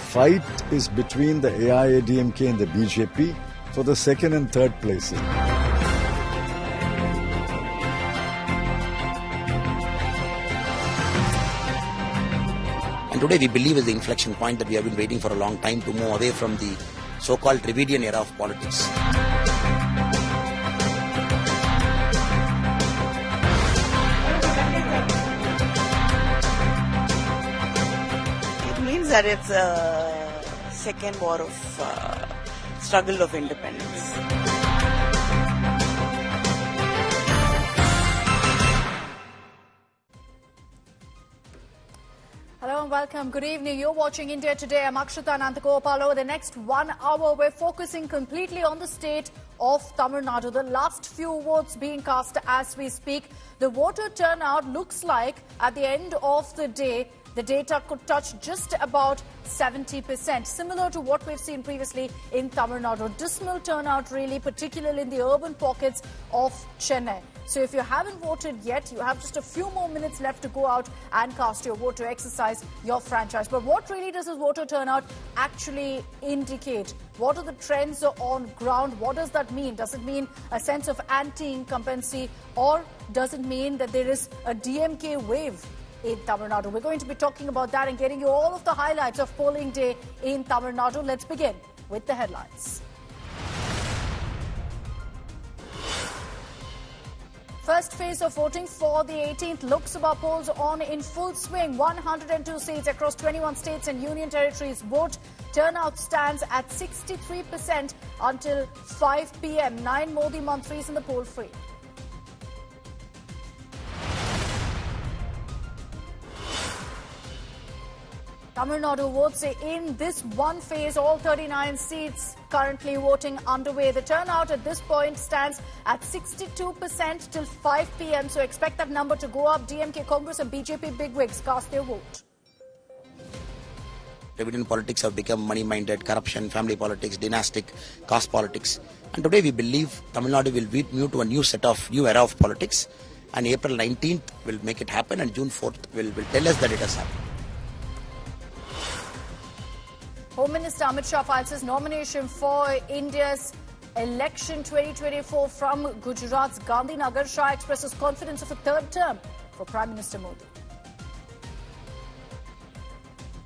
fight is between the AIADMK and the BJP for the second and third places. And today we believe is the inflection point that we have been waiting for a long time to move away from the so-called Dravidian era of politics. That it's a second war of struggle of independence. Hello and welcome. Good evening. You're watching India Today. I'm Akshita Nandagopal. Over the next 1 hour, we're focusing completely on the state of Tamil Nadu. The last few votes being cast as we speak. The voter turnout looks like at the end of the day, the data could touch just about 70%, similar to what we've seen previously in Tamil Nadu. Dismal turnout really, particularly in the urban pockets of Chennai. So if you haven't voted yet, you have just a few more minutes left to go out and cast your vote to exercise your franchise. But what really does this voter turnout actually indicate? What are the trends on ground? What does that mean? Does it mean a sense of anti-incumbency, or does it mean that there is a DMK wave in Tamil Nadu? We're going to be talking about that and getting you all of the highlights of polling day in Tamil Nadu. Let's begin with the headlines. First phase of voting for the 18th Lok Sabha polls on in full swing. 102 seats across 21 states and union territories vote. Turnout stands at 63% until 5 p.m. 9 Modi mantris in the poll free. Tamil Nadu votes in this one phase, all 39 seats currently voting underway. The turnout at this point stands at 62% till 5 p.m. So expect that number to go up. DMK, Congress and BJP bigwigs cast their vote. Dravidian politics have become money-minded, corruption, family politics, dynastic, caste politics. And today we believe Tamil Nadu will move to a new era of politics. And April 19th will make it happen, and June 4th will tell us that it has happened. Home Minister Amit Shah files his nomination for India's election 2024 from Gujarat's Gandhinagar. Shah expresses confidence of a third term for Prime Minister Modi.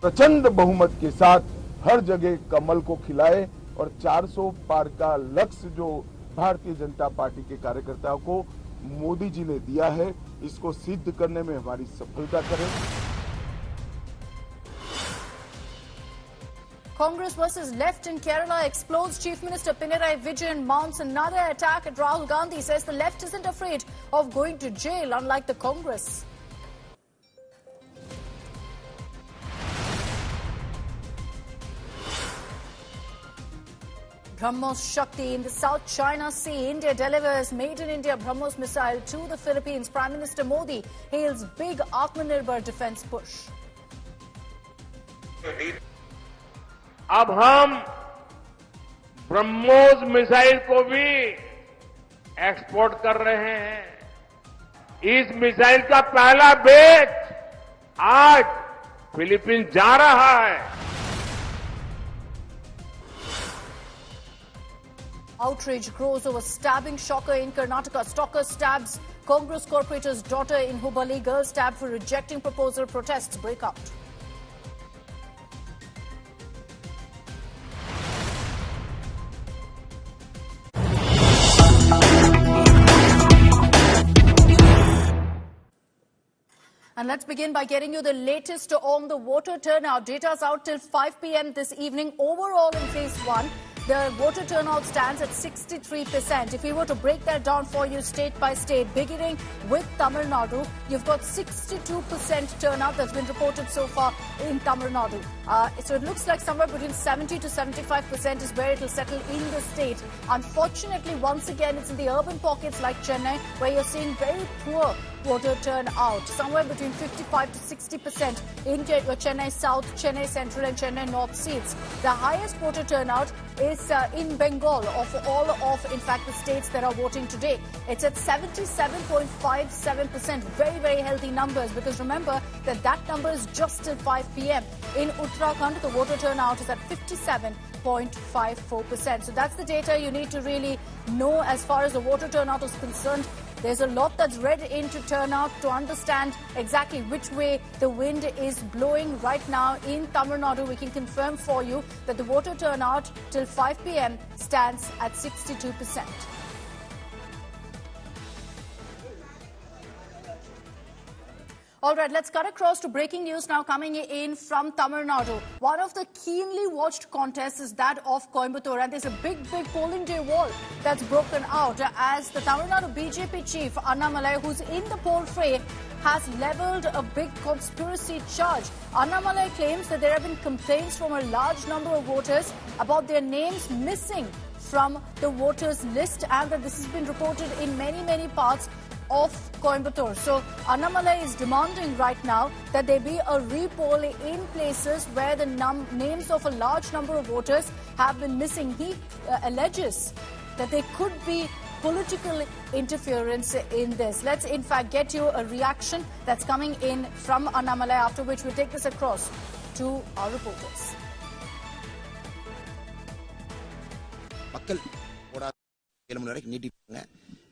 प्रचंड बहुमत के साथ हर जगह कमल को खिलाए और 400 पार का लक्ष्य जो भारतीय जनता पार्टी के कार्यकर्ताओं को मोदी जी ने दिया है, इसको सिद्ध करने में हमारी सफलता करें. Congress versus left in Kerala explodes. Chief Minister Pinarayi Vijayan mounts another attack at Rahul Gandhi. Says the left isn't afraid of going to jail, unlike the Congress. BrahMos Shakti in the South China Sea. India delivers Made in India BrahMos missile to the Philippines. Prime Minister Modi hails big Atmanirbhar defense push. अब हम BrahMos missile को भी export कर रहे हैं. इस missile का पहला बैच आज फिलीपींस जा रहा है. Outrage grows over stabbing shocker in Karnataka. Stalker stabs Congress corporator's daughter in Hubballi. Girl stabbed for rejecting proposal. Protests break out. And let's begin by getting you the latest on the voter turnout. Data's out till 5 p.m. this evening. Overall in phase 1, the voter turnout stands at 63%. If we were to break that down for you state by state, beginning with Tamil Nadu, you've got 62% turnout that's been reported so far in Tamil Nadu. So it looks like somewhere between 70 to 75% is where it will settle in the state. Unfortunately, once again, it's in the urban pockets like Chennai where you're seeing very poor voter turnout, somewhere between 55 to 60% in Chennai South, Chennai Central and Chennai North seats. The highest voter turnout is in Bengal of all of, in fact, the states that are voting today. It's at 77.57%. Very, very healthy numbers, because remember that number is just till 5 p.m. In Uttarakhand, the voter turnout is at 57.54%. So that's the data you need to really know as far as the voter turnout is concerned. There's a lot that's read into turnout to understand exactly which way the wind is blowing right now in Tamil Nadu. We can confirm for you that the voter turnout till 5 p.m. stands at 62%. All right, let's cut across to breaking news now coming in from Tamil Nadu. One of the keenly watched contests is that of Coimbatore, and there's a big polling day war that's broken out as the Tamil Nadu BJP chief, Annamalai, who's in the poll fray, has levelled a big conspiracy charge. Annamalai claims that there have been complaints from a large number of voters about their names missing from the voters list, and that this has been reported in many parts of Coimbatore. So Annamalai is demanding right now that there be a repoll in places where the names of a large number of voters have been missing. He alleges that there could be political interference in this. Let's in fact get you a reaction that's coming in from Annamalai, after which we'll take this across to our reporters.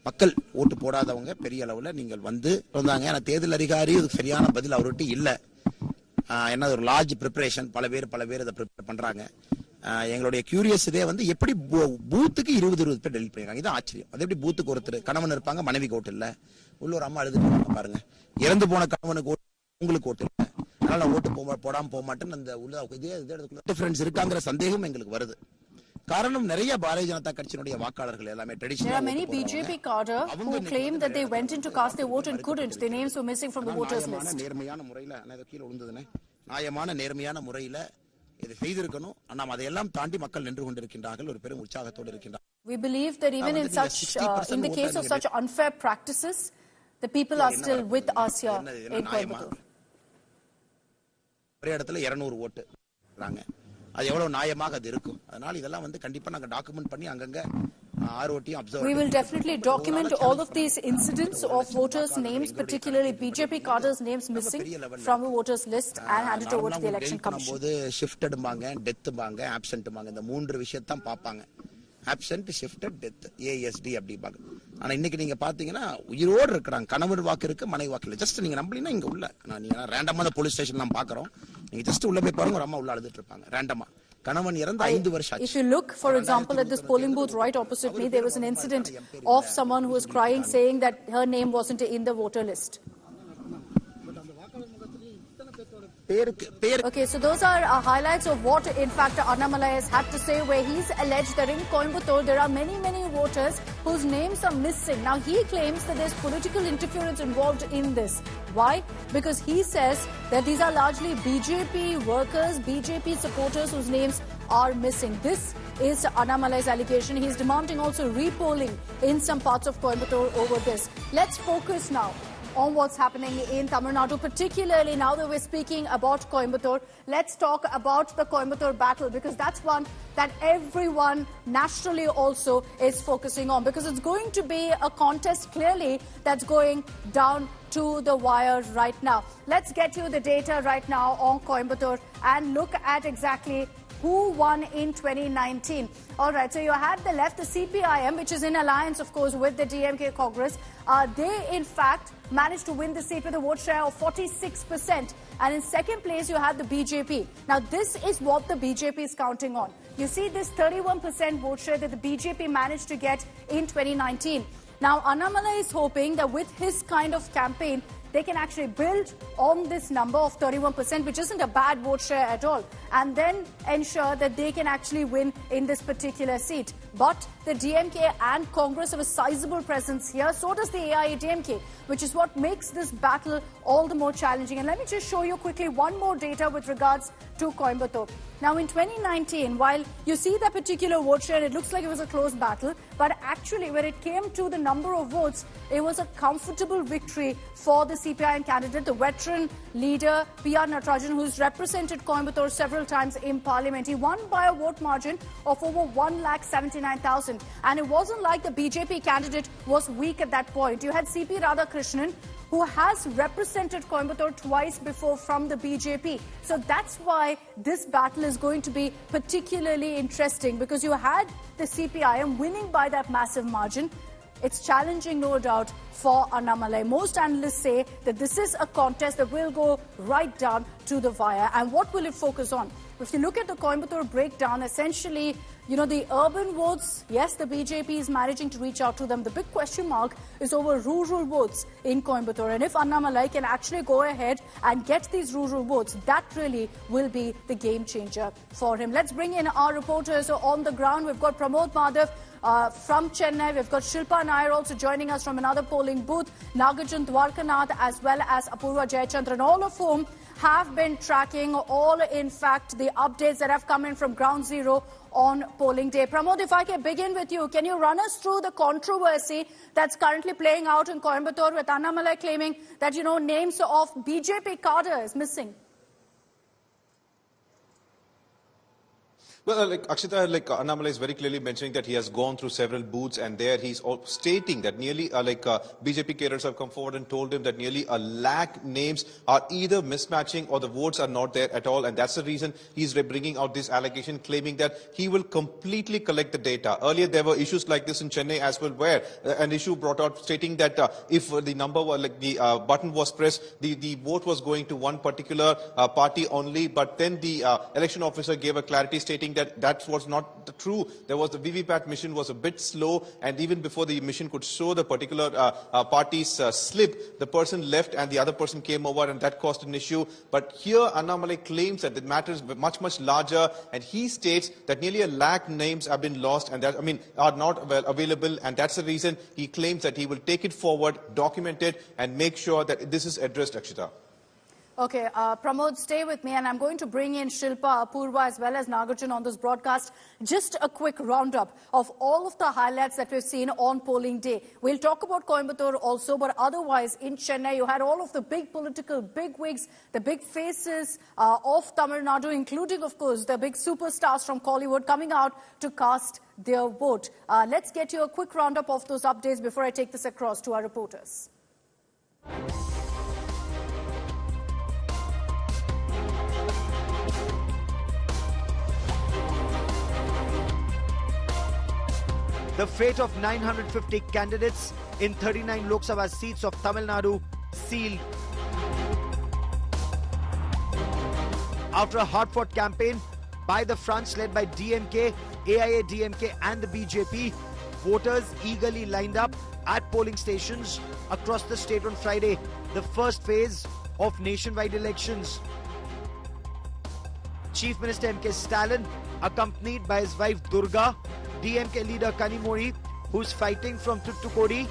மக்கள் ஓட்டு போடாதவங்க பெரிய அளவுல நீங்கள் வந்து வந்தாங்க. ஆனா தேர்தல் அதிகாரி சரியான பதில் அவர்கிட்ட இல்ல. என்ன ஒரு லார்ஜ் ப்ரிப்பரேஷன், பல பேர் அதை ப்ரிப்பேர் பண்றாங்க. எங்களுடைய கியூரியஸ் இதே வந்து எப்படி பூத்துக்கு 20 பேர் டெலிட் பண்ணிருக்காங்க. இது ஆச்சரியம். அது எப்படி பூத்துக்கு ஒருத்தர் கணவன் இருப்பாங்க, மனைவிக்கு ஓட்டு இல்ல. உள்ள ஒரு அம்மா எழுதிட்டு பாருங்க, இறந்து போன கணவனுக்கு ஓட்டு, உங்களுக்கு ஓட்டு இல்ல, அதனால ஓட்டு போடாம போக மாட்டேன்னு அந்த உள்ள இதே டிஃபரன்ஸ் இருக்காங்கிற சந்தேகம் எங்களுக்கு வருது. காரணம் நிறைய பாரதிய ஜனதா கட்சியினுடைய வாக்காளர்கள் எல்லாமே traditional. There are many BJP cadre who claim that they went in to cast their vote and couldn't. Their names were missing from the voters list. நேர்மையான முறையில நான் கீழ விழுந்ததுனே நியாயமான நேர்மையான முறையில இதை செய்திருக்கணும். ஆனா அதையெல்லாம் தாண்டி மக்கள் நின்று கொண்டிருக்கின்றார்கள், ஒரு பெரும் உற்சாகத்தோடு இருக்கின்றார்கள். We believe that even in the case of such unfair practices, the people are still with us here in Coimbatore. ஒரே இடத்துல 200 ஓட்டுறாங்க. அது எவ்வளவு நியாயமாக அது இருக்கும். அதனால இதெல்லாம் வந்து கண்டிப்பா நாங்க டாக்குமெண்ட் பண்ணி அங்கங்க ROD observe. We will definitely document all of these incidents of voters' names, particularly BJP cadres' names missing from the voters list, and hand it over to the election commission. போது shifted பாங்க, death பாங்க, absent பாங்க, இந்த மூன்று விஷயத்தான் பாப்பாங்க. Absent, shifted, death, AST அப்படி பாங்க. ஆனா இன்னைக்கு நீங்க பாத்தீங்கன்னா உயிரோடு இருக்கிறாங்க. கணவர் வாக்கு இருக்கு, மனைவி வாக்கு இல்ல. ஜஸ்ட் நீங்க நம்பலீங்கன்னா இங்க உள்ள நீங்க ரேண்டமா அந்த போலீஸ் ஸ்டேஷன் நான் பாக்குறோம். நீங்க ஜஸ்ட் உள்ள போய் பாருங்க, ஒரு அம்மா உள்ள அழுதுட்டு இருப்பாங்க ரேண்டமா. கணவன் இறந்து 5 வருஷம் ஆச்சு. If you look, for example, at this polling booth right opposite me, there was an incident of someone who was crying, saying that her name wasn't in the voter list. Okay, so those are highlights of what, in fact, Annamalai has had to say, where he's alleged that in Coimbatore there are many voters whose names are missing. Now, he claims that there's political interference involved in this. Why? Because he says that these are largely BJP workers, BJP supporters whose names are missing. This is Annamalai's allegation. He's demanding also repolling in some parts of Coimbatore over this. Let's focus now on what's happening in Tamil Nadu, particularly now that we're speaking about Coimbatore. Let's talk about the Coimbatore battle, because that's one that everyone nationally also is focusing on, because it's going to be a contest clearly that's going down to the wire right now. Let's get you the data right now on Coimbatore and look at exactly who won in 2019. All right, so you had the left, the CPIM, which is in alliance, of course, with the DMK Congress. They, in fact, managed to win the seat with a vote share of 46%. And in second place, you had the BJP. Now, this is what the BJP is counting on. You see this 31% vote share that the BJP managed to get in 2019. Now, Annamalai is hoping that with his kind of campaign, they can actually build on this number of 31%, which isn't a bad vote share at all, and then ensure that they can actually win in this particular seat. But the DMK and Congress have a sizable presence here. So does the AIADMK, which is what makes this battle all the more challenging. And let me just show you quickly one more data with regards to Coimbatore. Now in 2019, while you see that particular vote share, it looks like it was a close battle, but actually when it came to the number of votes, it was a comfortable victory for the CPIM candidate, the veteran leader P.R. Natarajan, who's represented Coimbatore several times in Parliament. He won by a vote margin of over 1,79,000. And it wasn't like the BJP candidate was weak at that point. You had C.P. Radhakrishnan, who has represented Coimbatore twice before from the BJP. So that's why this battle is going to be particularly interesting, because you had the CPIM winning by that massive margin. It's challenging, no doubt, for Annamalai. Most analysts say that this is a contest that will go right down to the wire. And what will it focus on? If you look at the Coimbatore breakdown, essentially, you know, the urban votes, yes, the BJP is managing to reach out to them. The big question mark is over rural votes in Coimbatore. And if Annamalai can actually go ahead and get these rural votes, that really will be the game changer for him. Let's bring in our reporters on the ground. We've got Pramod Madhav from Chennai. We've got Shilpa Nair also joining us from another polling booth, Nagi Jun Dwarkanath, as well as Apurva Jayachandran, all of whom have been tracking all, in fact, the updates that have come in from ground zero on polling day. Pramod, if I can begin with you, can you run us through the controversy that's currently playing out in Coimbatore with Annamalai claiming that, you know, names of BJP cadres missing? Well, Akshita, Annamalai is very clearly mentioning that he has gone through several booths, and there he's stating that nearly BJP cadres have come forward and told him that nearly 1 lakh names are either mismatching or the votes are not there at all, and that's the reason he's bringing out this allegation, claiming that he will completely collect the data. Earlier, there were issues like this in Chennai as well, where an issue brought out stating that if the number was the button was pressed, the vote was going to one particular party only, but then the election officer gave a clarity stating that was not true. There was the VVPAT machine was a bit slow, and even before the machine could show the particular party's slip, the person left and the other person came over, and that caused an issue. But here Annamalai claims that the matter is much larger, and he states that nearly 1 lakh names have been lost and that are not available, and that's the reason he claims that he will take it forward, document it, and make sure that this is addressed, Akshita. Okay, Pramod, stay with me, and I'm going to bring in Shilpa, Apurva, as well as Nagi Jun on this broadcast. Just a quick roundup of all of the highlights that we've seen on polling day. We'll talk about Coimbatore also, but otherwise in Chennai, you had all of the big political bigwigs, the big faces of Tamil Nadu, including, of course, the big superstars from Bollywood coming out to cast their vote. Let's get you a quick roundup of those updates before I take this across to our reporters. The fate of 950 candidates in 39 Lok Sabha seats of Tamil Nadu sealed. After a hard-fought campaign by the fronts led by DMK, AIA-DMK and the BJP, voters eagerly lined up at polling stations across the state on Friday, the first phase of nationwide elections. Chief Minister M.K. Stalin, accompanied by his wife Durga, DMK leader Kanimori, who's fighting from Thoothukudi,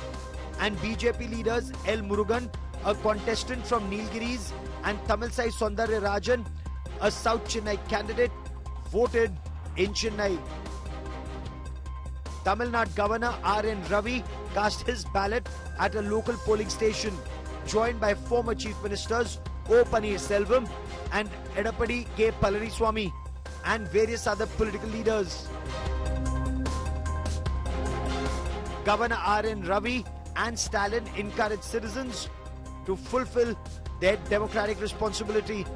and BJP leaders L. Murugan, a contestant from Nilgiris, and Tamilisai Soundarya Rajan, a South Chennai candidate, voted in Chennai. Tamil Nadu Governor R.N. Ravi cast his ballot at a local polling station, joined by former Chief Ministers O. Paneerselvam and Edappadi K. Palaniswamy, and various other political leaders. Governor R.N. Ravi and Stalin encouraged citizens to fulfill their democratic responsibility.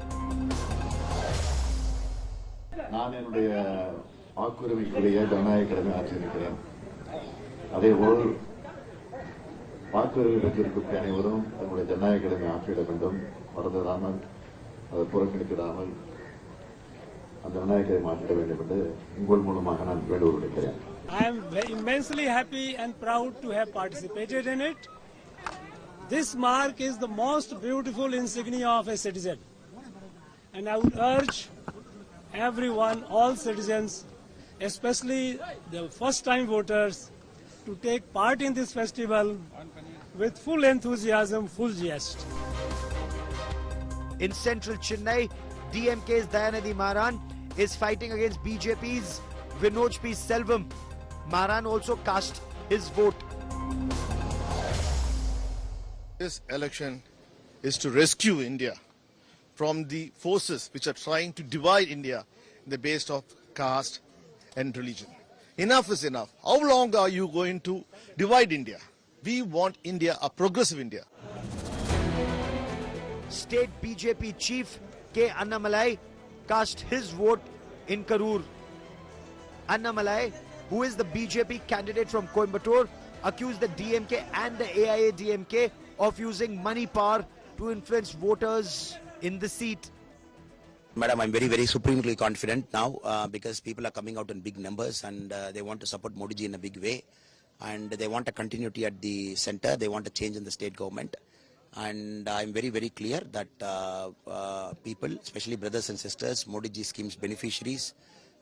நான் என்னுடைய வாக்குரிமைக்குரிய ஜனநாயக கடமை ஆற்றியிருக்கிறேன். அதேபோல் வாக்குரிமை பெற்றிருக்கும் அனைவரும் தங்களுடைய ஜனநாயக கடமை ஆற்றிட வேண்டும். மறந்துவிடாமல் அதை புறக்கணித்திடாமல் அந்த ஜனநாயக கடமை ஆற்றிட வேண்டும் என்று உங்கள் மூலமாக நான் வேண்டுகோள் விடுக்கிறேன். I am immensely happy and proud to have participated in it. This mark is the most beautiful insignia of a citizen. And I would urge everyone, all citizens, especially the first-time voters, to take part in this festival with full enthusiasm, full zest. In central Chennai, DMK's Dayanidhi Maran, is fighting against BJP's Vinod P. Selvam. Maran also cast his vote. This election is to rescue India from the forces which are trying to divide India on the basis of caste and religion. Enough is enough. How long are you going to divide India? We want India, a progressive India. State BJP chief K. Annamalai cast his vote in Karur. Annamalai, who is the BJP candidate from Coimbatore, accused the DMK and the AIA-DMK of using money power to influence voters in the seat. Madam, I'm very, very supremely confident now because people are coming out in big numbers and they want to support Modi ji in a big way. And they want a continuity at the center. They want a change in the state government. And I'm very, very clear that people, especially brothers and sisters, Modi ji scheme's beneficiaries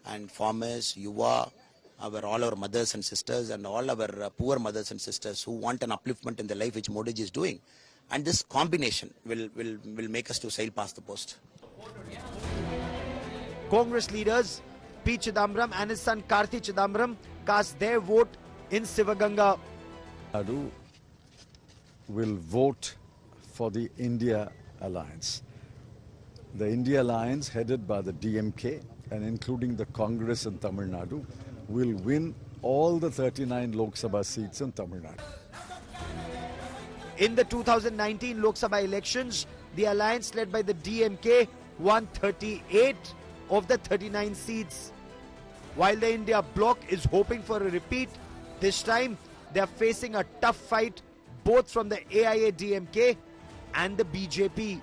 and farmers, Yuva, all our mothers and sisters and all our poor mothers and sisters who want an upliftment in their life which Modi ji is doing. And this combination will make us to sail past the post. Congress leaders P. Chidambaram and his son Karthi Chidambaram cast their vote in Sivaganga. Nadu will vote for the India Alliance. The India Alliance, headed by the DMK and including the Congress in Tamil Nadu, will win all the 39 Lok Sabha seats in Tamil Nadu. In the 2019 Lok Sabha elections, the alliance led by the DMK won 38 of the 39 seats. While the India bloc is hoping for a repeat, this time they are facing a tough fight both from the AIA-DMK and the BJP.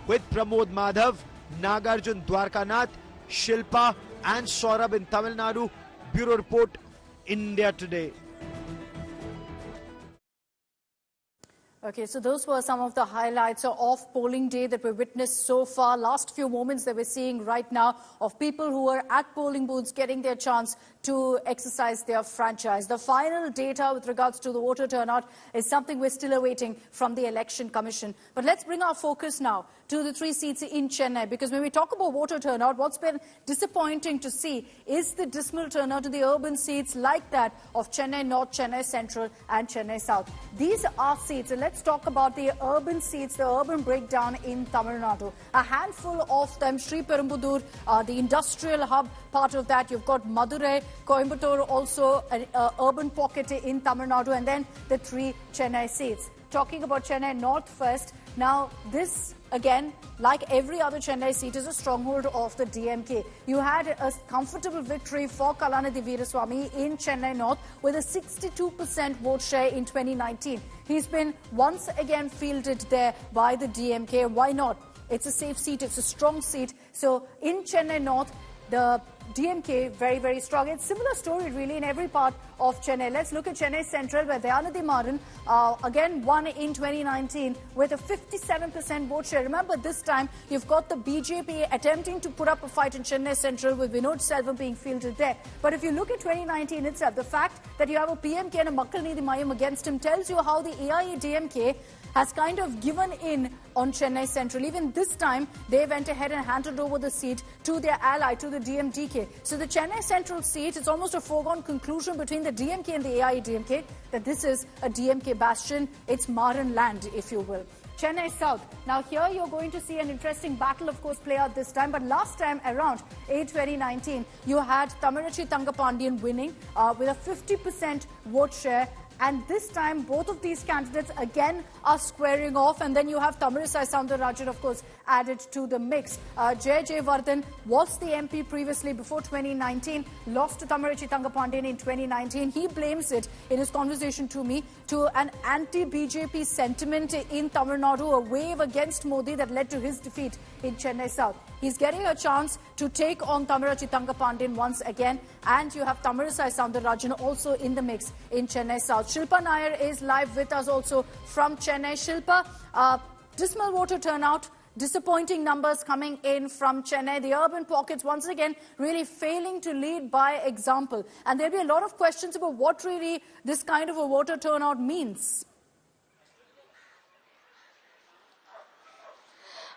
With Pramod Madhav, Nagarjun Dwarkanath, Shilpa and Saurabh in Tamil Nadu, Bureau Report, India Today. Okay, so those were some of the highlights of polling day that we witnessed so far. Last few moments that we're seeing right now of people who are at polling booths getting their chance to exercise their franchise. The final data with regards to the voter turnout is something we're still awaiting from the Election Commission. But let's bring our focus now to the 3 seats in Chennai, because when we talk about voter turnout, what's been disappointing to see is the dismal turnout to the urban seats like that of Chennai North, Chennai Central and Chennai South. These are seats, and let's talk about the urban seats, the urban breakdown in Tamil Nadu. A handful of them, Sri Perumbudur, the industrial hub, part of that. You've got Madurai, Coimbatore, also an urban pocket in Tamil Nadu, and then the 3 Chennai seats. Talking about Chennai North first, now this again, like every other Chennai seat, is a stronghold of the DMK. You had a comfortable victory for Kalanidhi Veeraswamy in Chennai North with a 62% vote share in 2019. He's been once again fielded there by the DMK. Why not? It's a safe seat, it's a strong seat. So in Chennai North, the DMK very, very strong. It's a similar story really in every part of Chennai. Let's look at Chennai Central, where Dayanidhi Maran again won in 2019 with a 57% vote share. Remember, this time you've got the BJP attempting to put up a fight in Chennai Central with Vinod Selvam being fielded there. But if you look at 2019 itself, the fact that you have a PMK and a Makkal Needhi Mayam against him tells you how the AIA-DMK has kind of given in on Chennai Central. Even this time, they went ahead and handed over the seat to their ally, to the DMDK. So the Chennai Central seat, it's almost a foregone conclusion between the DMK and the AIA-DMK that this is a DMK bastion. It's Maran land, if you will. Chennai South. Now here you're going to see an interesting battle, of course, play out this time. But last time around, in 2019, you had Tamarachi Thangapandian winning with a 50% vote share. And this time, both of these candidates again are squaring off. And then you have Tamilisai Soundararajan, of course, added to the mix. Jay Vardhan was the MP previously before 2019, lost to Tamarachi Thangapandian in 2019. He blames it in his conversation to me to an anti-BJP sentiment in Tamil Nadu, a wave against Modi that led to his defeat in Chennai South. He's getting a chance to take on Tamarachi Thangapandian once again. And you have Tamilisai Soundararajan also in the mix in Chennai South. Shilpa Nair is live with us also from Chennai. Shilpa, dismal voter turnout, disappointing numbers coming in from Chennai. The urban pockets once again really failing to lead by example. And there'll be a lot of questions about what really this kind of a voter turnout means.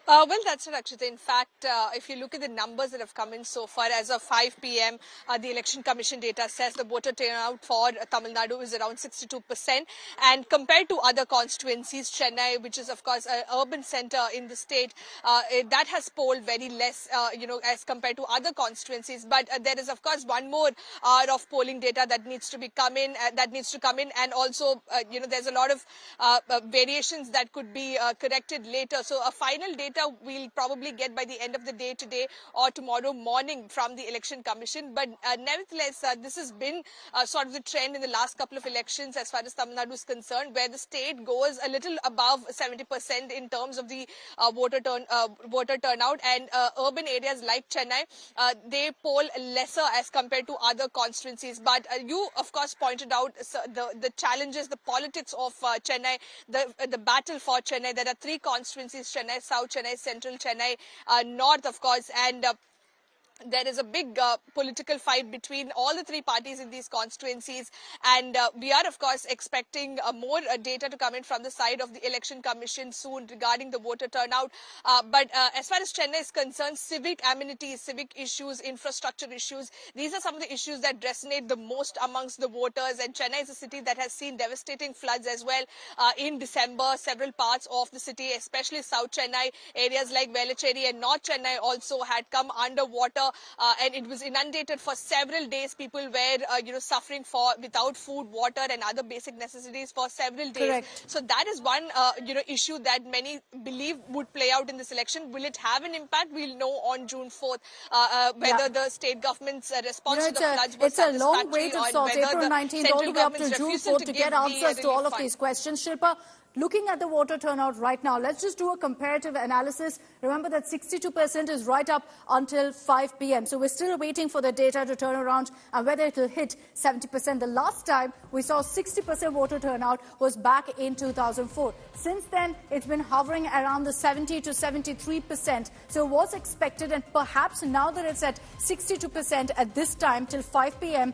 Well, that's not Akshita. In fact, if you look at the numbers that have come in so far, as of 5 p.m., the Election Commission data says the voter turnout for Tamil Nadu is around 62%. And compared to other constituencies, Chennai, which is, of course, an urban center in the state, that has polled very less, as compared to other constituencies. But there is, of course, one more hour of polling data that needs to come in, and also, there's a lot of variations that could be corrected later. So a final data we'll probably get by the end of the day today or tomorrow morning from the Election Commission. But nevertheless, this has been sort of the trend in the last couple of elections as far as Tamil Nadu is concerned, where the state goes a little above 70% in terms of the voter turnout, and urban areas like Chennai, they poll lesser as compared to other constituencies. But you, of course, pointed out the challenges, the politics of Chennai, the battle for Chennai. There are three constituencies: Chennai South, Chennai Central, Chennai North, of course, and there is a big political fight between all the three parties in these constituencies, and we are, of course, expecting more data to come in from the side of the Election Commission soon regarding the voter turnout. But as far as Chennai is concerned, civic amenities, civic issues, infrastructure issues, these are some of the issues that resonate the most amongst the voters. And Chennai is a city that has seen devastating floods as well in December. Several parts of the city, especially South Chennai, areas like Velachery and North Chennai also had come underwater. And it was inundated for several days. People were, suffering without food, water, and other basic necessities for several days. Correct. So that is one, issue that many believe would play out in this election. Will it have an impact? We'll know on June 4th whether the state government's response to the floods was satisfactory. It's a long way to sort. April 19th all the way up to June 4th to get answers to all of these questions. Shilpa, looking at the voter turnout right now, let's just do a comparative analysis. Remember that 62% is right up until 5 p.m. So we're still waiting for the data to turn around and whether it will hit 70%. The last time we saw 60% voter turnout was back in 2004. Since then, it's been hovering around the 70 to 73%. So it was expected, and perhaps now that it's at 62% at this time till 5 p.m.,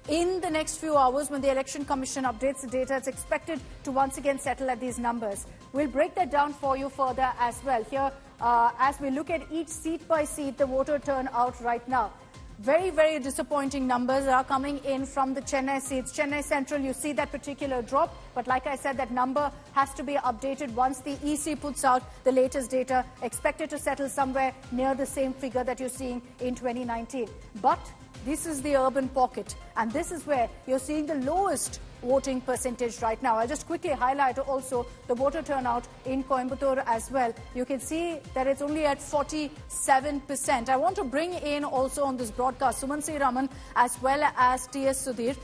in the next few hours, when the Election Commission updates the data, it's expected to once again settle at these numbers. We'll break that down for you further as well. Here, as we look at each seat by seat, the voter turnout right now. Very, very disappointing numbers are coming in from the Chennai seats. Chennai Central, you see that particular drop. But like I said, that number has to be updated once the EC puts out the latest data, expected to settle somewhere near the same figure that you're seeing in 2019. But this is the urban pocket, and this is where you're seeing the lowest voting percentage right now. I'll just quickly highlight also the voter turnout in Coimbatore as well. You can see that it's only at 47%. I want to bring in also on this broadcast Suman SI Raman as well as T.S. Sudhir.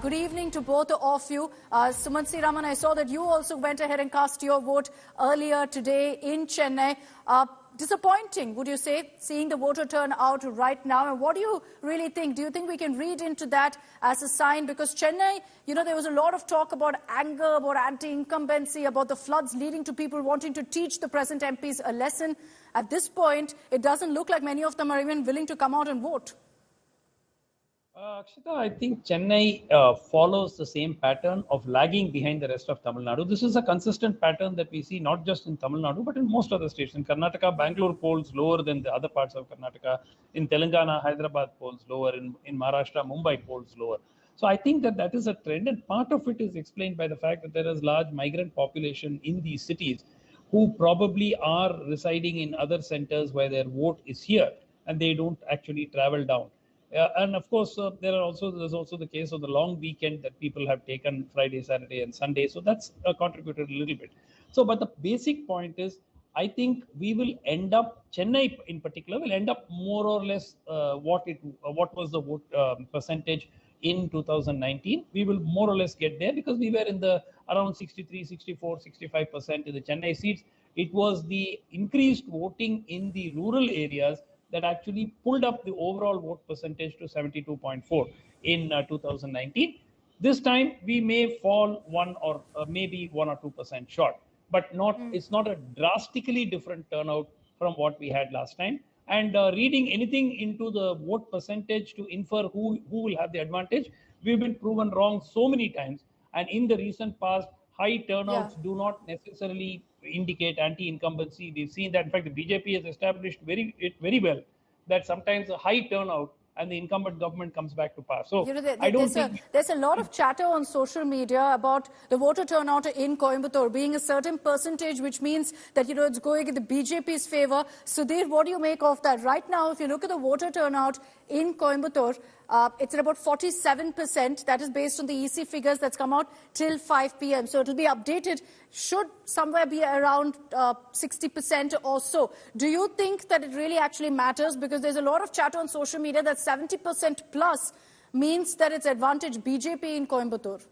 Good evening to both of you. Suman SI Raman, I saw that you also went ahead and cast your vote earlier today in Chennai. Disappointing, would you say, seeing the voter turnout right now? And what do you really think? Do you think we can read into that as a sign? Because Chennai, there was a lot of talk about anger, about anti-incumbency, about the floods leading to people wanting to teach the present MPs a lesson. At this point, it doesn't look like many of them are even willing to come out and vote. Akshita, I think Chennai follows the same pattern of lagging behind the rest of Tamil Nadu. This is a consistent pattern that we see not just in Tamil Nadu, but in most other states. In Karnataka, Bangalore polls lower than the other parts of Karnataka. In Telangana, Hyderabad polls lower. In Maharashtra, Mumbai polls lower. So I think that is a trend, and part of it is explained by the fact that there is large migrant population in these cities who probably are residing in other centers where their vote is here, and they don't actually travel down. And of course, there's also the case of the long weekend that people have taken Friday, Saturday, and Sunday. So that's contributed a little bit. So, but the basic point is, I think we will end up, Chennai in particular, will end up more or less what was the vote percentage in 2019. We will more or less get there because we were in the around 63, 64, 65% in the Chennai seats. It was the increased voting in the rural areas that actually pulled up the overall vote percentage to 72.4 in 2019. This time we may fall maybe 1 or 2% short, but it's not a drastically different turnout from what we had last time. And reading anything into the vote percentage to infer who will have the advantage, we've been proven wrong so many times. And in the recent past, high turnouts do not necessarily indicate anti-incumbency. We've seen that, in fact, the BJP has established very well that sometimes a high turnout and the incumbent government comes back to power. So I don't think there's a lot of chatter on social media about the voter turnout in Coimbatore being a certain percentage, which means that, it's going in the BJP's favor. Sudhir, what do you make of that? Right now, if you look at the voter turnout in Coimbatore, it's at about 47%. That is based on the EC figures that's come out till 5 p.m. So it'll be updated, should somewhere be around 60% or so. Do you think that it really actually matters? Because there's a lot of chatter on social media that 70% plus means that it's advantage BJP in Coimbatore.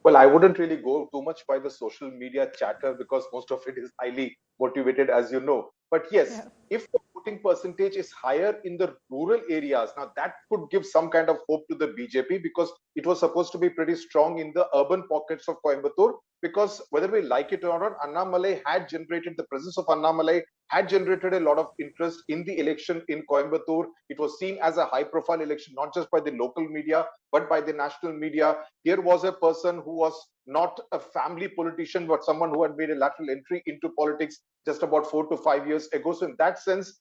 Well, I wouldn't really go too much by the social media chatter because most of it is highly motivated, as you know. But yes, if the voting percentage is higher in the rural areas, now that could give some kind of hope to the BJP because it was supposed to be pretty strong in the urban pockets of Coimbatore. Because whether we like it or not, Annamalai had generated, the presence of Annamalai had generated a lot of interest in the election in Coimbatore. It was seen as a high-profile election, not just by the local media, but by the national media. Here was a person who was not a family politician, but someone who had made a lateral entry into politics just about 4 to 5 years ago. So in that sense,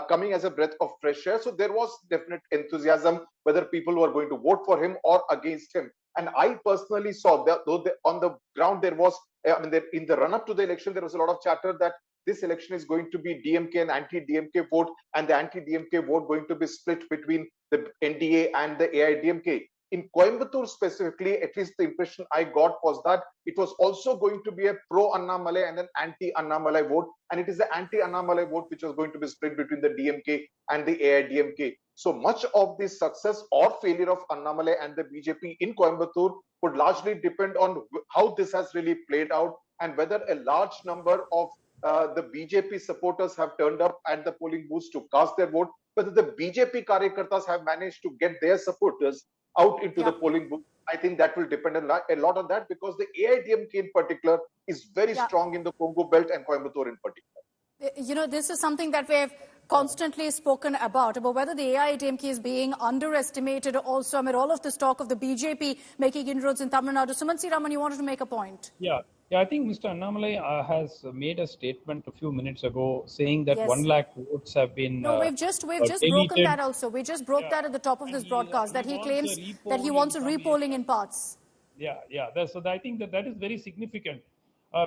coming as a breath of fresh air. So there was definite enthusiasm, whether people were going to vote for him or against him. And I personally saw that, though on the ground there was, in the run-up to the election, there was a lot of chatter that this election is going to be DMK and anti-DMK vote, and the anti-DMK vote going to be split between the NDA and the AIDMK. In Coimbatore specifically, at least the impression I got was that it was also going to be a pro-Annamalai and an anti-Annamalai vote. And it is the anti-Annamalai vote which was going to be split between the DMK and the AIDMK. So much of the success or failure of Annamalai and the BJP in Coimbatore would largely depend on how this has really played out and whether a large number of the BJP supporters have turned up at the polling booths to cast their vote, whether the BJP Karyakartas have managed to get their supporters out into the polling booth. I think that will depend a lot on that because the AIDMK in particular is very strong in the Congo belt and Coimbatore in particular. This is something that we have constantly spoken about whether the AIDMK is being underestimated also amid all of this talk of the BJP making inroads in Tamil Nadu. Suman SI Raman, you wanted to make a point. Yeah, I think Mr. Annamalai has made a statement a few minutes ago saying that 1 lakh votes have been No, we've just broken that also. We just broke that at the top of this broadcast, that he claims that he wants a repolling in parts. So I think that is very significant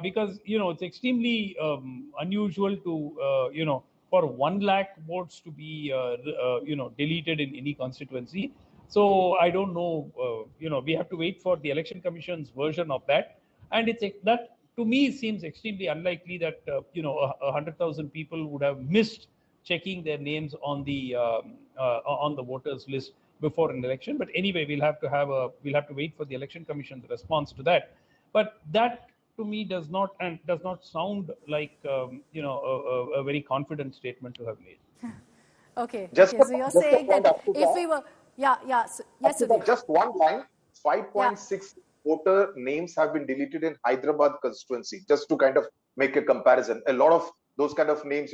because, it's extremely unusual to, for 1 lakh votes to be, deleted in any constituency. So I don't know, we have to wait for the Election Commission's version of that. And that, to me, seems extremely unlikely that, 100,000 people would have missed checking their names on the voters list before an election. But anyway, we'll have to wait for the Election Commission's response to that. But that, to me, does not sound like a very confident statement to have made. Okay. So you're saying that if we were, yes, just one line, 5.6 voter names have been deleted in Hyderabad constituency, just to kind of make a comparison. A lot of those kind of names,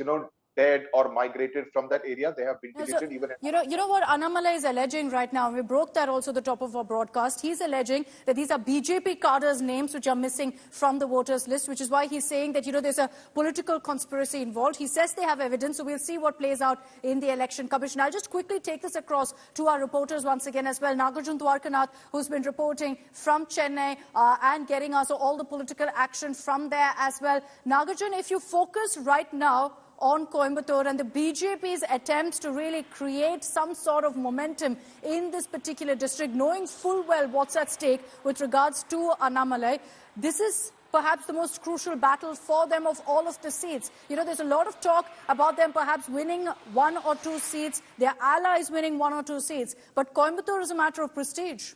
dead or migrated from that area, they have been deleted. You know what Annamalai is alleging right now? We broke that also at the top of our broadcast. He's alleging that these are BJP cadres' names which are missing from the voters list, which is why he's saying that, there's a political conspiracy involved. He says they have evidence, so we'll see what plays out in the Election Commission. I'll just quickly take this across to our reporters once again as well. Nagi Jun, who's been reporting from Chennai and getting us all the political action from there as well. Nagi Jun, if you focus right now on Coimbatore and the BJP's attempts to really create some sort of momentum in this particular district, knowing full well what's at stake with regards to Annamalai, this is perhaps the most crucial battle for them of all of the seats. There's a lot of talk about them perhaps winning 1 or 2 seats, their allies winning 1 or 2 seats, but Coimbatore is a matter of prestige.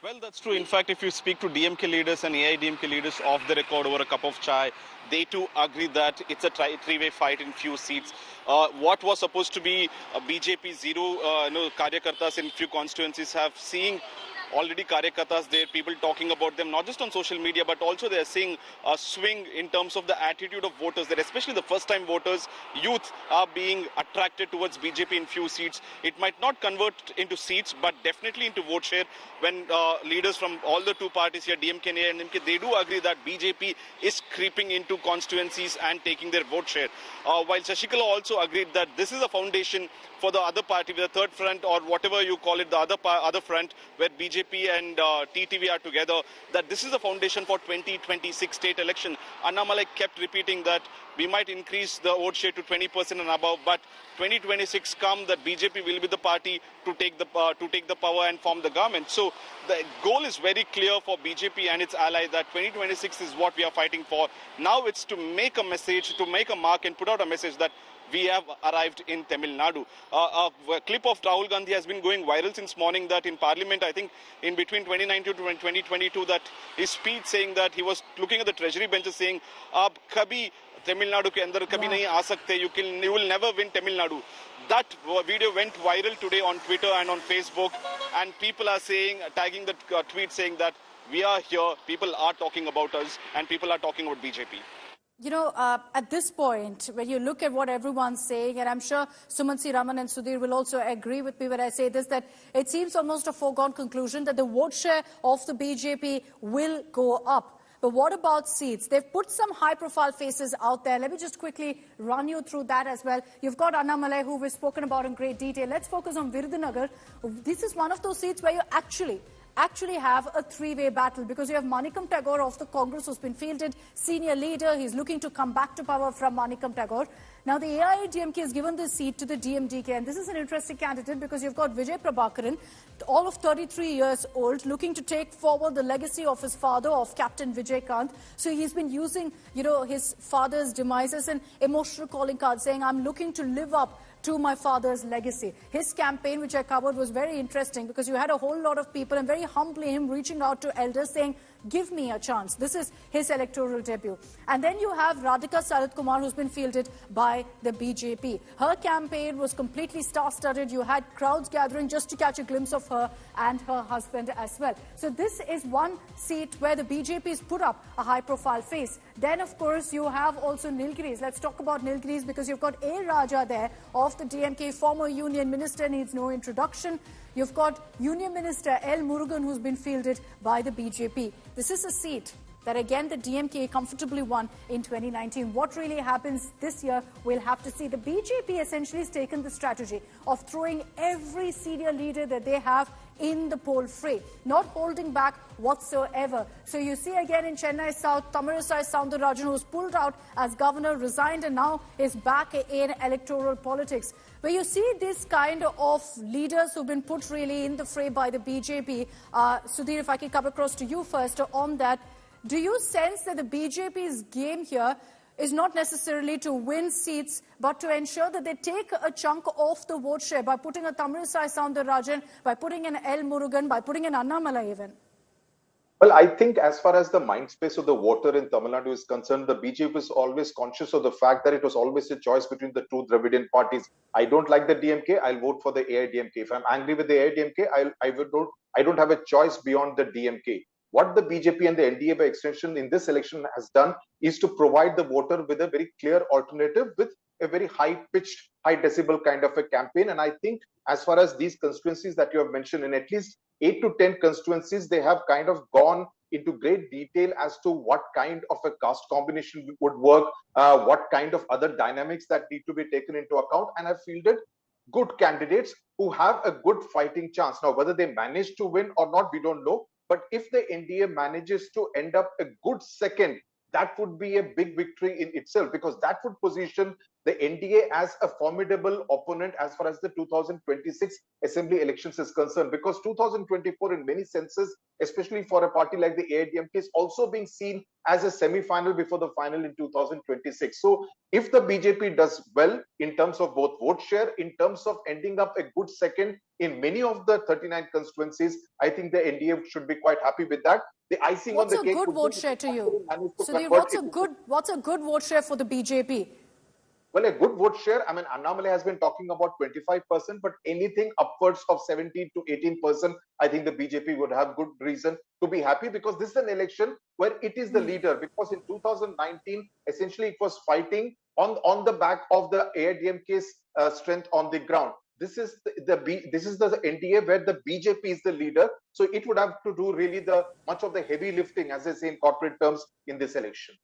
Well, that's true. In fact, if you speak to DMK leaders and AIDMK leaders off the record over a cup of chai, they too agree that it's a three-way fight in few seats. What was supposed to be a BJP zero Karyakartas in few constituencies have seen already Karyakartas there, people talking about them, not just on social media, but also they are seeing a swing in terms of the attitude of voters there, especially the first-time voters. Youth are being attracted towards BJP in few seats. It might not convert into seats, but definitely into vote share when leaders from all the two parties here, DMK and ANMK, they do agree that BJP is creeping into constituencies and taking their vote share. While Shashikala also agreed that this is a foundation for the other party, with the third front or whatever you call it, the other front where BJP and TTV are together, that this is the foundation for 2026 state election. Annamalai kept repeating that we might increase the vote share to 20% and above, but 2026 come, that BJP will be the party to take the power and form the government. So the goal is very clear for BJP and its ally, that 2026 is what we are fighting for. Now it's to make a message, to make a mark and put out a message that we have arrived in Tamil Nadu. A clip of Rahul Gandhi has been going viral since morning, that in Parliament, I think in between 2019 to 2022, that his speech saying that he was looking at the treasury benches saying, "Aap kabhi Tamil Nadu ke andar kabhi nahi aa sakte, you will never win Tamil Nadu." That video went viral today on Twitter and on Facebook, and people are saying, tagging the tweet saying that we are here, people are talking about us, and people are talking about BJP. You know, at this point, when you look at what everyone's saying, and I'm sure Suman SI Raman and Sudhir will also agree with me when I say this, that it seems almost a foregone conclusion that the vote share of the BJP will go up. But what about seats? They've put some high-profile faces out there. Let me just quickly run you through that as well. You've got Annamalai, who we've spoken about in great detail. Let's focus on Virudhunagar. This is one of those seats where you actually have a three-way battle, because you have Manikam Tagore of the Congress, who's been fielded senior leader. He's looking to come back to power from Manikam Tagore. Now, the AIADMK has given this seat to the DMDK, and this is an interesting candidate because you've got Vijay Prabhakaran, all of 33 years old, looking to take forward the legacy of his father, of Captain Vijay Kant. So he's been using, his father's demise as an emotional calling card, saying, I'm looking to live up to my father's legacy. His campaign, which I covered, was very interesting because you had a whole lot of people, and very humbly him reaching out to elders saying, give me a chance. This is his electoral debut. And then you have Radhika Sarath Kumar, who's been fielded by the BJP. Her campaign was completely star-studded. You had crowds gathering just to catch a glimpse of her and her husband as well. So this is one seat where the BJP's put up a high-profile face. Then, of course, you have also Nilgiris. Let's talk about Nilgiris, because you've got A. Raja there of the DMK, former union minister, needs no introduction. You've got Union Minister L. Murugan, who's been fielded by the BJP. This is a seat that, again, the DMK comfortably won in 2019. What really happens this year, we'll have to see. The BJP essentially has taken the strategy of throwing every senior leader that they have in the poll fray, not holding back whatsoever. So you see again in Chennai South, Tamilisai Soundararajan, who was pulled out as governor, resigned, and now is back in electoral politics. Where you see this kind of leaders who've been put really in the fray by the BJP. Sudhir, if I can come across to you first on that, do you sense that the BJP's game here is not necessarily to win seats, but to ensure that they take a chunk off the vote share by putting a Tamilisai Soundararajan, by putting an L. Murugan, by putting an Annamalai even? Well, I think as far as the mind space of the voter in Tamil Nadu is concerned, the BJP is always conscious of the fact that it was always a choice between the two Dravidian parties. I don't like the DMK, I'll vote for the AIADMK. If I'm angry with the AIADMK, I don't have a choice beyond the DMK. What the BJP and the NDA by extension in this election has done is to provide the voter with a very clear alternative with a very high-pitched, high-decibel kind of a campaign. And I think as far as these constituencies that you have mentioned, in at least 8 to 10 constituencies, they have kind of gone into great detail as to what kind of a caste combination would work, what kind of other dynamics that need to be taken into account, and have fielded good candidates who have a good fighting chance. Now, whether they manage to win or not, we don't know. But if the NDA manages to end up a good second, that would be a big victory in itself, because that would position the NDA as a formidable opponent as far as the 2026 assembly elections is concerned. Because 2024, in many senses, especially for a party like the AIADMK, is also being seen as a semi-final before the final in 2026. So if the BJP does well in terms of both vote share, in terms of ending up a good second in many of the 39 constituencies, I think the NDA should be quite happy with that. The icing on the cake. What's a good vote share to you? Sudhir, what's a good vote share for the BJP? Well, a good vote share, I mean, Annamalai has been talking about 25%, but anything upwards of 17 to 18%, I think the BJP would have good reason to be happy, because this is an election where it is the leader. Because in 2019, essentially, it was fighting on the back of the AIDMK's strength on the ground. This is the NDA where the BJP is the leader, so it would have to do really the much of the heavy lifting, as they say in corporate terms, in this election.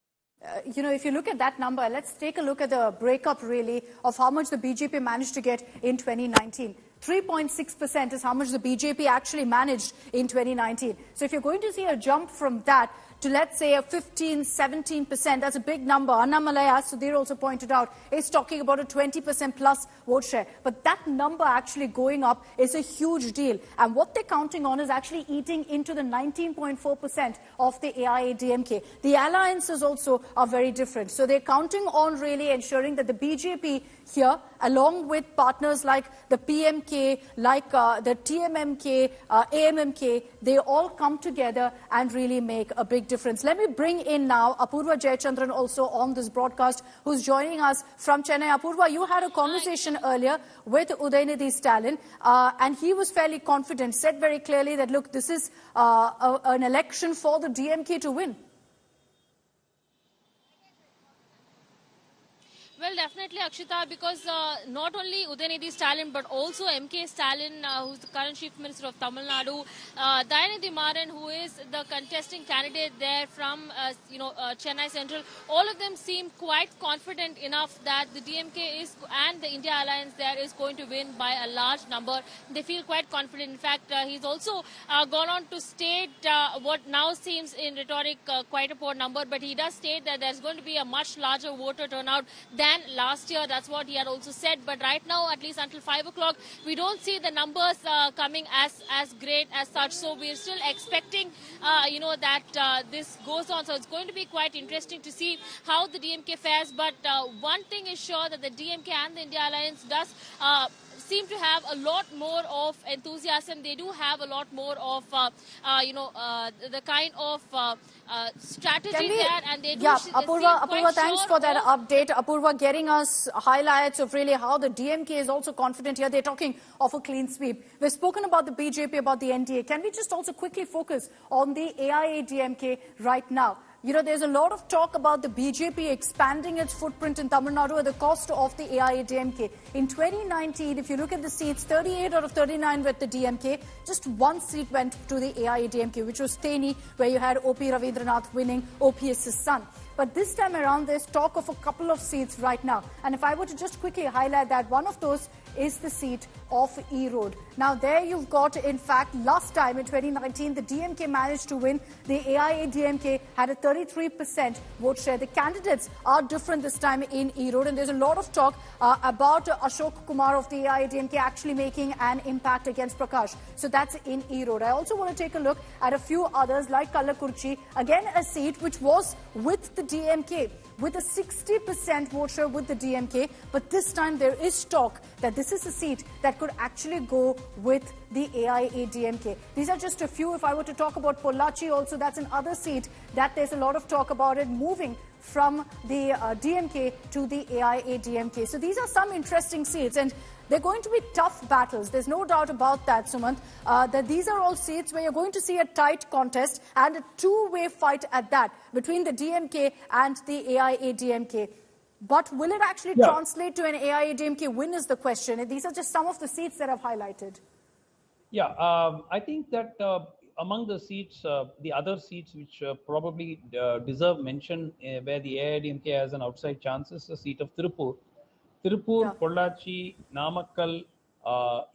If you look at that number, let's take a look at the breakup really of how much the BJP managed to get in 2019. 3.6% is how much the BJP actually managed in 2019. So if you're going to see a jump from that to, let's say, a 15, 17%, that's a big number. Annamalai, as Sudhir also pointed out, is talking about a 20% plus vote share. But that number actually going up is a huge deal. And what they're counting on is actually eating into the 19.4% of the AIADMK. The alliances also are very different. So they're counting on really ensuring that the BJP here, along with partners like the PMK, like the TMMK, AMMK, they all come together and really make a big difference. Let me bring in now Apurva Jayachandran also on this broadcast, who's joining us from Chennai. Apurva, you had a conversation earlier with Udayanidhi Stalin, and he was fairly confident, said very clearly that, look, this is an election for the DMK to win. Well, definitely, Akshita, because not only Udayanidhi Stalin, but also MK Stalin, who's the current Chief Minister of Tamil Nadu, Dayanidhi Maran, who is the contesting candidate there from, Chennai Central, all of them seem quite confident enough that the DMK is and the India Alliance there is going to win by a large number. They feel quite confident. In fact, he's also gone on to state what now seems in rhetoric quite a poor number, but he does state that there's going to be a much larger voter turnout than last year. That's what he had also said. But right now, at least until 5 o'clock, we don't see the numbers coming as great as such. So we're still expecting, that this goes on. So it's going to be quite interesting to see how the DMK fares. But one thing is sure, that the DMK and the India Alliance does seem to have a lot more of enthusiasm. They do have a lot more of, the kind of strategy there, and they do. Yeah, Apurva, thanks for that update. Apurva getting us highlights of really how the DMK is also confident here. They're talking of a clean sweep. We've spoken about the BJP, about the NDA. Can we just also quickly focus on the AIADMK right now? There's a lot of talk about the BJP expanding its footprint in Tamil Nadu at the cost of the AIADMK. In 2019, if you look at the seats, 38 out of 39 with the DMK. Just one seat went to the AIADMK, which was Theni, where you had O.P. Ravindranath winning OPS's son. But this time around, there's talk of a couple of seats right now. And if I were to just quickly highlight that, one of those is the seat of Erode. Now, there you've got, in fact, last time in 2019, the DMK managed to win. The AIADMK had a 33% vote share. The candidates are different this time in Erode, and there's a lot of talk about Ashok Kumar of the AIADMK actually making an impact against Prakash. So that's in Erode. I also want to take a look at a few others like Kalakurchi, again a seat which was with the DMK, with a 60% vote share with the DMK, but this time there is talk that this is a seat that could actually go with the AIADMK. These are just a few. If I were to talk about Pollachi also, that's another seat that there's a lot of talk about it moving from the DMK to the AIADMK. So these are some interesting seats, and they're going to be tough battles. There's no doubt about that, Sumant, that these are all seats where you're going to see a tight contest and a two-way fight at that between the DMK and the AIADMK. But will it actually translate to an AIADMK win is the question. These are just some of the seats that I've highlighted. Yeah, I think that among the seats, the other seats which probably deserve mention where the AIADMK has an outside chance is the seat of Tirupur. Tirupur, Pollachi, Namakkal,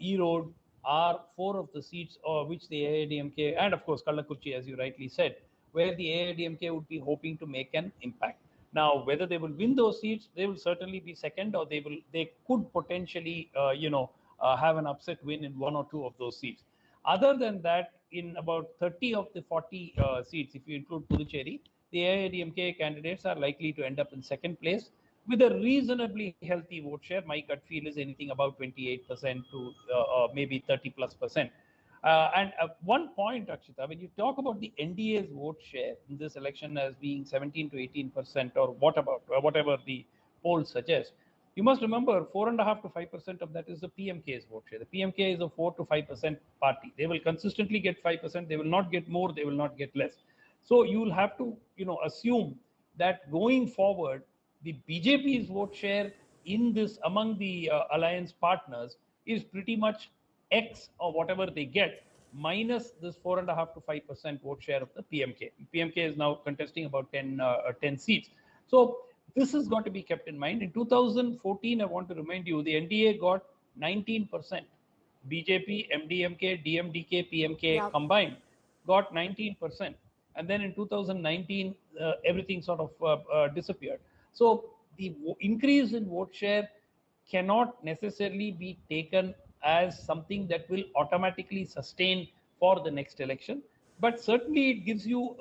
Erode are four of the seats which the AIADMK, and of course Kalakurchi, as you rightly said, where the AIADMK would be hoping to make an impact. Now, whether they will win those seats, they will certainly be second, or they could potentially, have an upset win in one or two of those seats. Other than that, in about 30 of the 40 seats, if you include Puducherry, the AIADMK candidates are likely to end up in second place with a reasonably healthy vote share. My gut feel is anything about 28% to maybe 30+%. And one point, Akshita, when you talk about the NDA's vote share in this election as being 17 to 18% or whatever the polls suggest, You must remember 4.5% to 5% of that is the PMK's vote share. The PMK is a 4 to 5% party. They will consistently get 5%. They will not get more. They will not get less. So you will have to, assume that going forward, the BJP's vote share in this among the alliance partners is pretty much X or whatever they get minus this 4.5 to 5% vote share of the PMK. PMK is now contesting about 10 seats. So this has got to be kept in mind. In 2014, I want to remind you, the NDA got 19%. BJP, MDMK, DMDK, PMK combined got 19%. And then in 2019, everything sort of disappeared. So the increase in vote share cannot necessarily be taken as something that will automatically sustain for the next election. But certainly it gives you,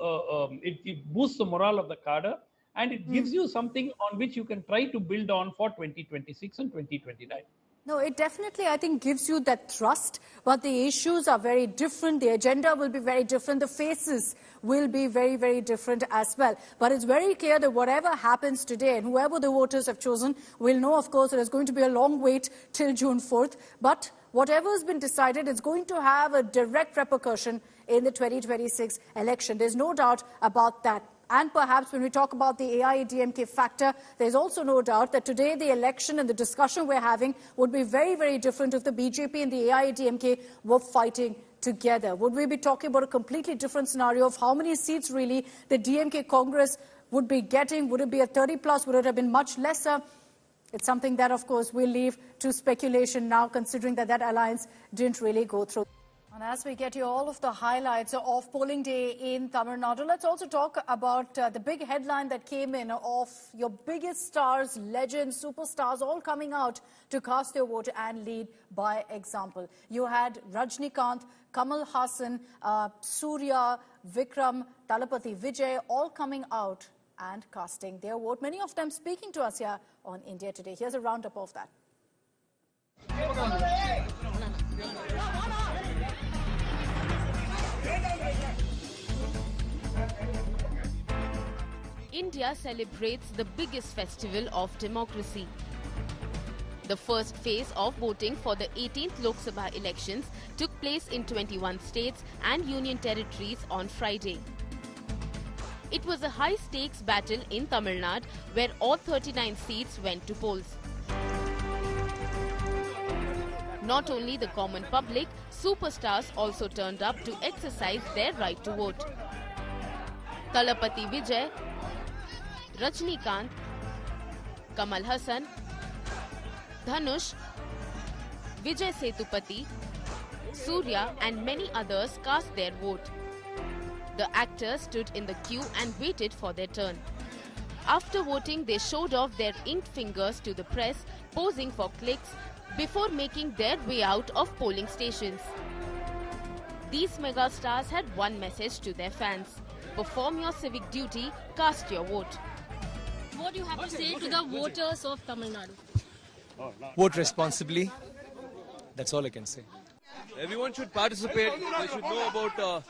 it boosts the morale of the cadre, and it gives you something on which you can try to build on for 2026 and 2029. No, it definitely, I think, gives you that thrust, but the issues are very different. The agenda will be very different. The faces will be very, very different as well. But it's very clear that whatever happens today, and whoever the voters have chosen, will know, of course, that there's going to be a long wait till June 4th. But whatever has been decided is going to have a direct repercussion in the 2026 election. There's no doubt about that. And perhaps when we talk about the AIADMK factor, there's also no doubt that today the election and the discussion we're having would be very, very different if the BJP and the AIADMK were fighting together. Would we be talking about a completely different scenario of how many seats really the DMK Congress would be getting? Would it be a 30 plus? Would it have been much lesser? It's something that, of course, we'll leave to speculation now, considering that that alliance didn't really go through. And as we get you all of the highlights of polling day in Tamil Nadu, let's also talk about the big headline that came in of your biggest stars, legends, superstars, all coming out to cast their vote and lead by example. You had Rajnikant, Kamal Haasan, Surya, Vikram, Talapati Vijay, all coming out and casting their vote. Many of them speaking to us here on India Today. Here's a roundup of that. India celebrates the biggest festival of democracy. The first phase of voting for the 18th Lok Sabha elections took place in 21 states and union territories on Friday. It was a high-stakes battle in Tamil Nadu, where all 39 seats went to polls. Not only the common public, superstars also turned up to exercise their right to vote. Talapati Vijay, Rajnikant, Kamal Haasan, Dhanush, Vijay Sethupathi, Surya and many others cast their vote. The actors stood in the queue and waited for their turn. After voting, they showed off their inked fingers to the press, posing for clicks before making their way out of polling stations. These megastars had one message to their fans: perform your civic duty, cast your vote. What do you have to say to the voters of Tamil Nadu? Vote responsibly. That's all I can say. Everyone should participate. They should know about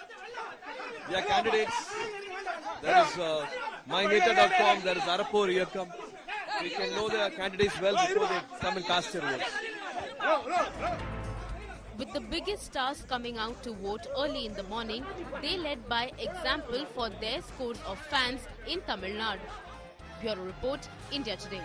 their candidates. There is myneta.com, there is Arapur, here come. We can know their candidates well before they come and cast their votes. With the biggest stars coming out to vote early in the morning, they led by example for their scores of fans in Tamil Nadu. Bureau Report, India Today.